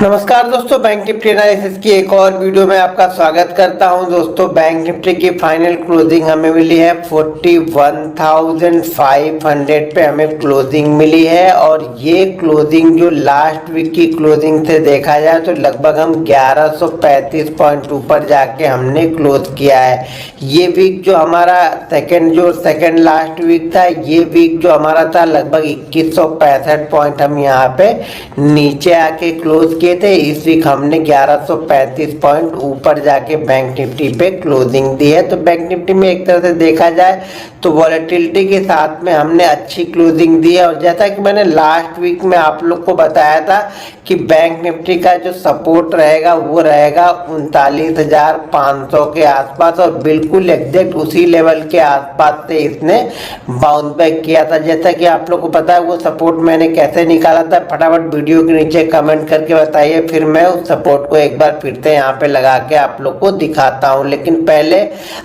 नमस्कार दोस्तों, bank Nifty analysis की एक और वीडियो में आपका स्वागत करता हूं। दोस्तों, बैंक निफ्टी की फाइनल क्लोजिंग हमें मिली है 41,500 पे हमें क्लोजिंग मिली है। और ये क्लोजिंग जो लास्ट वीक की क्लोजिंग से देखा जाए तो लगभग हम 1135 पॉइंट ऊपर जाके हमने क्लोज किया है। ये वीक जो हमारा सेकंड लास्ट वीक था, ये वीक जो हमारा था लगभग 2165 पॉइंट हम यहाँ पे नीचे आके क्लोज किए थे। इस वीक हमने 1135 पॉइंट ऊपर जाके बैंक निफ्टी पे क्लोजिंग दी है। तो बैंक निफ्टी में एक तरह से देखा जाए तो वॉलेटिलिटी के साथ में हमने अच्छी क्लोजिंग दी है। और जैसा कि मैंने लास्ट वीक में आप लोग को बताया था कि बैंक निफ्टी का जो सपोर्ट रहेगा वो रहेगा 39,500 के आसपास, और बिल्कुल एग्जैक्ट उसी लेवल के आसपास से इसने बाउंस बैक किया था। जैसा कि आप लोग को पता है वो सपोर्ट मैंने कैसे निकाला था, फटाफट वीडियो के नीचे कमेंट करके बताइए, फिर मैं उस सपोर्ट को एक बार फिर से यहाँ पे लगा के आप लोग को दिखाता हूँ। लेकिन पहले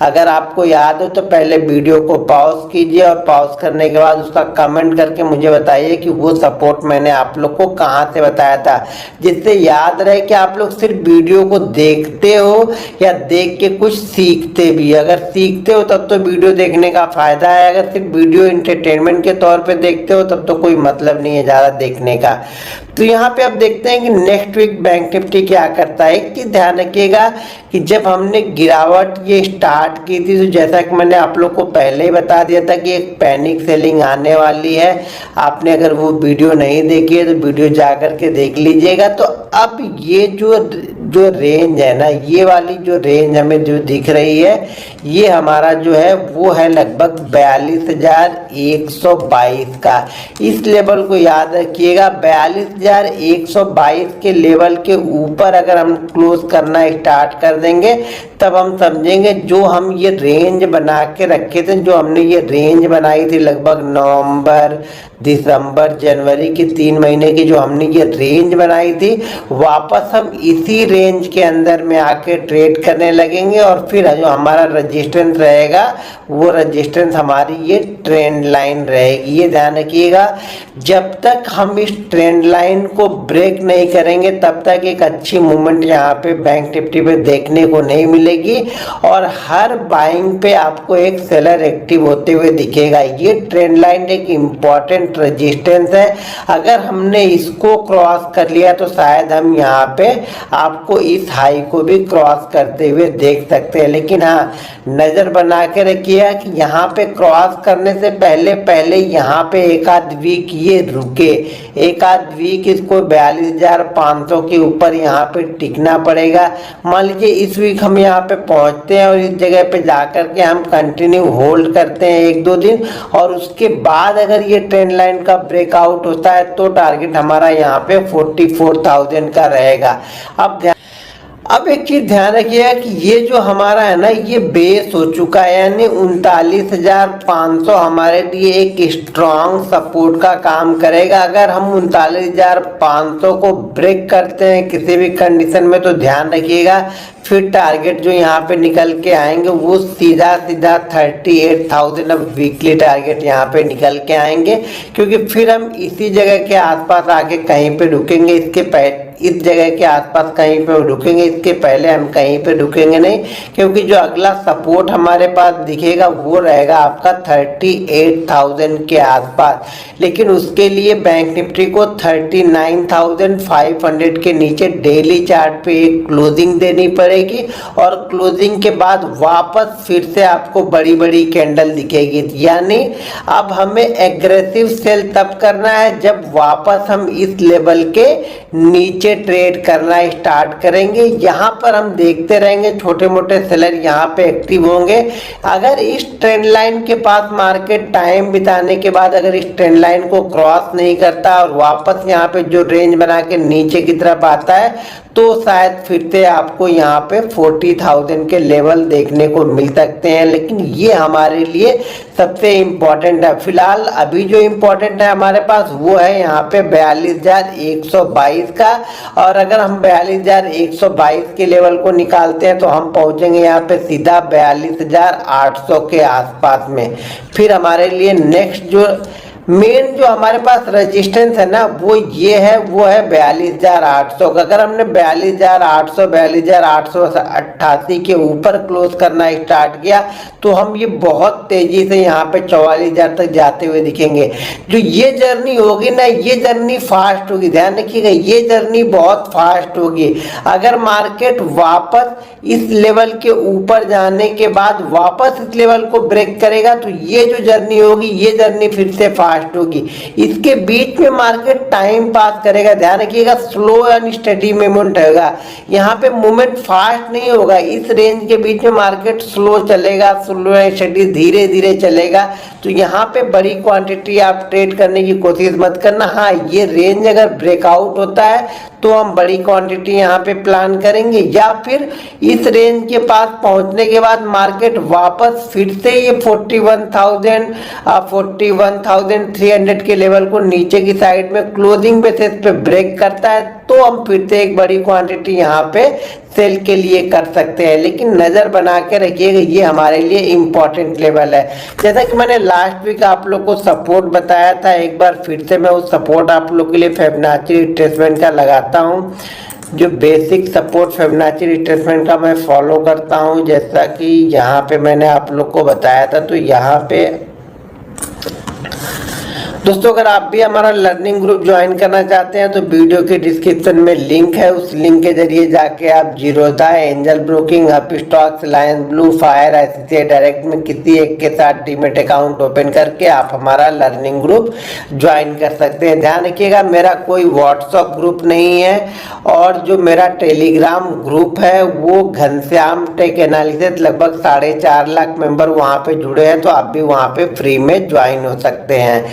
अगर आपको याद हो तो पहले वीडियो को पॉज कीजिए और पॉज करने के बाद उसका कमेंट करके मुझे बताइए कि वो सपोर्ट मैंने आप लोग को कहाँ से बताया था, जिससे याद रहे कि आप लोग सिर्फ वीडियो को देखते हो या देख के कुछ सीखते भी। अगर सीखते हो तब तो वीडियो देखने का फायदा है, अगर सिर्फ वीडियो एंटरटेनमेंट के तौर पे देखते हो तब तो कोई मतलब नहीं है ज़्यादा देखने का। तो यहाँ पे आप देखते हैं कि नेक्स्ट वीक बैंक निफ्टी क्या करता है। एक चीज़ ध्यान रखिएगा कि जब हमने गिरावट ये स्टार्ट की थी तो जैसा कि मैंने आप लोग को पहले ही बता दिया था कि एक पैनिक सेलिंग आने वाली है। आपने अगर वो वीडियो नहीं देखी है तो वीडियो जा करके देख लीजिएगा। तो अब ये जो रेंज है ना, ये वाली जो रेंज हमें जो दिख रही है, ये हमारा जो है वो है लगभग 42,122 का। इस लेवल को याद रखिएगा, 42,122 के लेवल के ऊपर अगर हम क्लोज करना स्टार्ट कर देंगे तब हम समझेंगे जो हम ये रेंज बना के रखे थे, जो हमने ये रेंज बनाई थी लगभग नवंबर, दिसंबर, जनवरी की 3 महीने की जो हमने ये रेंज बनाई थी, वापस हम इसी रेंज के अंदर में आके ट्रेड करने लगेंगे। और फिर जो हमारा रेजिस्टेंस रहेगा वो रेजिस्टेंस हमारी ये ट्रेंड लाइन रहेगी। ये ध्यान रखिएगा, जब तक हम इस ट्रेंड लाइन को ब्रेक नहीं करेंगे तब तक एक अच्छी मूवमेंट यहाँ पे बैंक निफ्टी पे देखने को नहीं मिलेगी। और हर बाइंग पे आपको एक सेलर एक्टिव होते हुए दिखेगा। ये ट्रेंड लाइन एक इम्पॉर्टेंट रेजिस्टेंस है, अगर हमने इसको क्रॉस कर लिया तो शायद हम यहाँ पे आपको इस हाई को भी क्रॉस करते हुए देख सकते हैं। लेकिन हाँ, नज़र बना के रखिए कि यहाँ पे क्रॉस करने से पहले यहाँ पे एक आध वीक ये रुके, एक आध वीक इसको 42,500 के ऊपर यहाँ पे टिकना पड़ेगा। मान लीजिए इस वीक हम यहाँ पे पहुँचते हैं और इस जगह पे जाकर के हम कंटिन्यू होल्ड करते हैं 1-2 दिन, और उसके बाद अगर ये ट्रेंड लाइन का ब्रेकआउट होता है तो टारगेट हमारा यहाँ पे 44,000 का रहेगा। अब एक चीज ध्यान रखिएगा कि ये जो हमारा है ना, ये बेस हो चुका है, यानी 39,500 हमारे लिए एक स्ट्रॉन्ग सपोर्ट का काम करेगा। अगर हम 39,500 को ब्रेक करते हैं किसी भी कंडीशन में तो ध्यान रखिएगा फिर टारगेट जो यहाँ पे निकल के आएंगे वो सीधा 38,000 अब वीकली टारगेट यहाँ पे निकल के आएंगे, क्योंकि फिर हम इसी जगह के आसपास आके कहीं पे रुकेंगे। इस जगह के आसपास कहीं पे रुकेंगे, इसके पहले हम कहीं पे रुकेंगे नहीं, क्योंकि जो अगला सपोर्ट हमारे पास दिखेगा वो रहेगा आपका 38,000 के आसपास। लेकिन उसके लिए बैंक निफ्टी को 39,500 के नीचे डेली चार्ट पे एक क्लोजिंग देनी पड़ेगी, और क्लोजिंग के बाद वापस फिर से आपको बड़ी बड़ी कैंडल दिखेगी। यानी अब हमें एग्रेसिव सेल तब करना है जब वापस हम इस लेवल के नीचे ट्रेड करना स्टार्ट करेंगे। यहाँ पर हम देखते रहेंगे छोटे मोटे सेलर यहाँ पे एक्टिव होंगे। अगर इस ट्रेंड लाइन के पास मार्केट टाइम बिताने के बाद अगर इस ट्रेंड लाइन को क्रॉस नहीं करता और वापस यहाँ पे जो रेंज बना के नीचे की तरफ आता है तो शायद फिर से आपको यहाँ पे 40,000 के लेवल देखने को मिल सकते हैं। लेकिन ये हमारे लिए सबसे इम्पोर्टेंट है। फिलहाल अभी जो इम्पोर्टेंट है हमारे पास वो है यहाँ पे 42,122 का, और अगर हम 42,122 के लेवल को निकालते हैं तो हम पहुँचेंगे यहाँ पे सीधा 42,800 के आसपास में। फिर हमारे लिए नेक्स्ट जो मेन जो हमारे पास रेजिस्टेंस है ना वो ये है, वो है 42,800 का। अगर हमने 42,800 42,888 के ऊपर क्लोज करना स्टार्ट किया तो हम ये बहुत तेजी से यहाँ पे 44,000 तक जाते हुए दिखेंगे। जो ये जर्नी होगी ना, ये जर्नी फास्ट होगी, ध्यान रखिएगा, ये जर्नी बहुत फास्ट होगी। अगर मार्केट वापस इस लेवल के ऊपर जाने के बाद वापस इस लेवल को ब्रेक करेगा तो ये जो जर्नी होगी, ये जर्नी फिर से फास्ट होगी। इसके बीच में मार्केट टाइम पास करेगा, ध्यान रखिएगा, स्लो एंड स्टडी मूवमेंट होगा। यहाँ पे मूवमेंट फास्ट नहीं होगा, इस रेंज के बीच में मार्केट स्लो चलेगा, स्लो एंड स्टडी धीरे धीरे चलेगा। तो यहाँ पे बड़ी क्वांटिटी आप ट्रेड करने की कोशिश मत करना। हाँ, ये रेंज अगर ब्रेकआउट होता है तो हम बड़ी क्वांटिटी यहाँ पे प्लान करेंगे, या फिर इस रेंज के पास पहुंचने के बाद मार्केट वापस फिर से ये 41,300 के लेवल को नीचे की साइड में क्लोजिंग बेसिस पे ब्रेक करता है तो हम फिर से एक बड़ी क्वांटिटी यहाँ पे सेल के लिए कर सकते हैं। लेकिन नज़र बना के रखिएगा, ये हमारे लिए इम्पॉर्टेंट लेवल है। जैसा कि मैंने लास्ट वीक आप लोग को सपोर्ट बताया था, एक बार फिर से मैं उस सपोर्ट आप लोग के लिए फिबोनाची रिट्रेसमेंट का लगाता हूँ। जो बेसिक सपोर्ट फिबोनाची रिट्रेसमेंट का मैं फॉलो करता हूँ, जैसा कि यहाँ पे मैंने आप लोग को बताया था। तो यहाँ पे दोस्तों अगर आप भी हमारा लर्निंग ग्रुप ज्वाइन करना चाहते हैं तो वीडियो के डिस्क्रिप्शन में लिंक है, उस लिंक के जरिए जाके आप Zerodha, angel broking, Upstox, Lions blue, fire, ICICI direct में किसी एक के साथ डीमेट अकाउंट ओपन करके आप हमारा लर्निंग ग्रुप ज्वाइन कर सकते हैं। ध्यान रखिएगा, मेरा कोई व्हाट्सअप ग्रुप नहीं है और जो मेरा टेलीग्राम ग्रुप है वो घनश्याम टेक एनालिसिस, लगभग 4.5 लाख मेंबर वहाँ पे जुड़े हैं, तो आप भी वहाँ पे फ्री में ज्वाइन हो सकते हैं।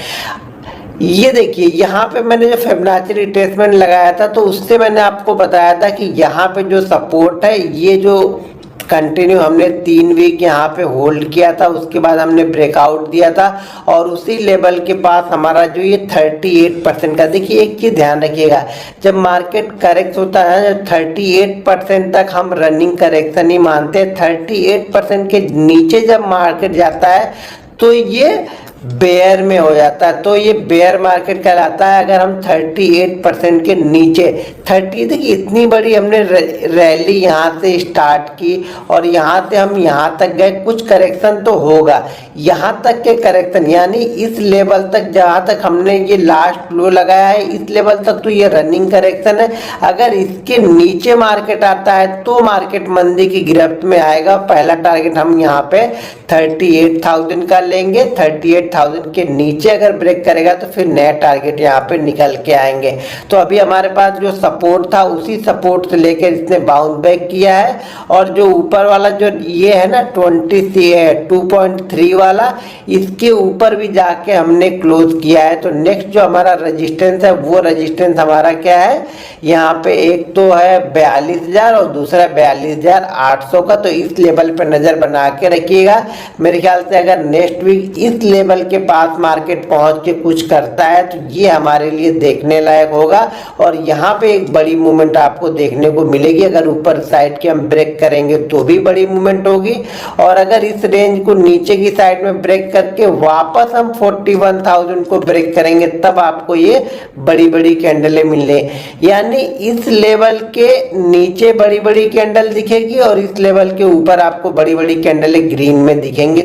ये देखिए, यहाँ पे मैंने जो फिबोनाची रिट्रेसमेंट लगाया था तो उससे मैंने आपको बताया था कि यहाँ पे जो सपोर्ट है, ये जो कंटिन्यू हमने 3 वीक यहाँ पे होल्ड किया था, उसके बाद हमने ब्रेकआउट दिया था और उसी लेवल के पास हमारा जो ये 38% का, देखिए एक चीज़ ध्यान रखिएगा, जब मार्केट करेक्ट होता है 38% तक हम रनिंग करेक्शन ही मानते हैं। 38% के नीचे जब मार्केट जाता है तो ये बेयर में हो जाता है, तो ये बेयर मार्केट कहलाता है। अगर हम 38% के नीचे 30, देखिए इतनी बड़ी हमने रैली यहाँ से स्टार्ट की और यहाँ से हम यहाँ तक गए, कुछ करेक्शन तो होगा। यहाँ तक के करेक्शन यानी इस लेवल तक जहाँ तक हमने ये लास्ट लो लगाया है, इस लेवल तक तो ये रनिंग करेक्शन है। अगर इसके नीचे मार्केट आता है तो मार्केट मंदी की गिरफ्त में आएगा। पहला टारगेट हम यहाँ पे 38,000 का लेंगे। 38,000 के नीचे अगर ब्रेक करेगा तो फिर नया टारगेट यहाँ पे निकल के आएंगे। तो अभी हमारे पास जो सपोर्ट था उसी सपोर्ट से लेकर इसने बाउंस बैक किया है और जो ऊपर वाला जो ये है ना 2.3 वाला, इसके ऊपर भी जाके हमने क्लोज किया है। तो नेक्स्ट जो हमारा रेजिस्टेंस है वो रेजिस्टेंस हमारा क्या है, यहाँ पे एक तो है 42,000 और दूसरा 42,800 का। तो इस लेवल पे नजर बना के रखिएगा। मेरे ख्याल से अगर नेक्स्ट वीक इस लेवल के पास मार्केट पहुंच के कुछ करता है तो ये हमारे लिए देखने लायक होगा और यहाँ पे एक बड़ी मूवमेंट आपको देखने को मिलेगी। अगर ऊपर साइड के हम ब्रेक करेंगे तो भी बड़ी मूवमेंट होगी और अगर इस रेंज को नीचे की साइड में ब्रेक करके वापस हम 41,000 को ब्रेक करेंगे तब आपको ये बड़ी बड़ी कैंडलें मिलने, यानी इस लेवल के नीचे बड़ी बड़ी कैंडल दिखेगी और इस लेवल के ऊपर आपको बड़ी बड़ी कैंडलें ग्रीन में दिखेंगी।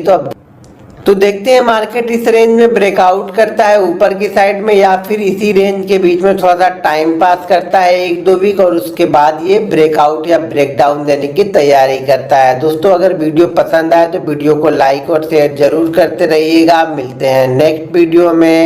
तो देखते हैं मार्केट इस रेंज में ब्रेकआउट करता है ऊपर की साइड में या फिर इसी रेंज के बीच में थोड़ा सा टाइम पास करता है 1-2 वीक और उसके बाद ये ब्रेकआउट या ब्रेकडाउन देने की तैयारी करता है। दोस्तों अगर वीडियो पसंद आए तो वीडियो को लाइक और शेयर जरूर करते रहिएगा। मिलते हैं नेक्स्ट वीडियो में।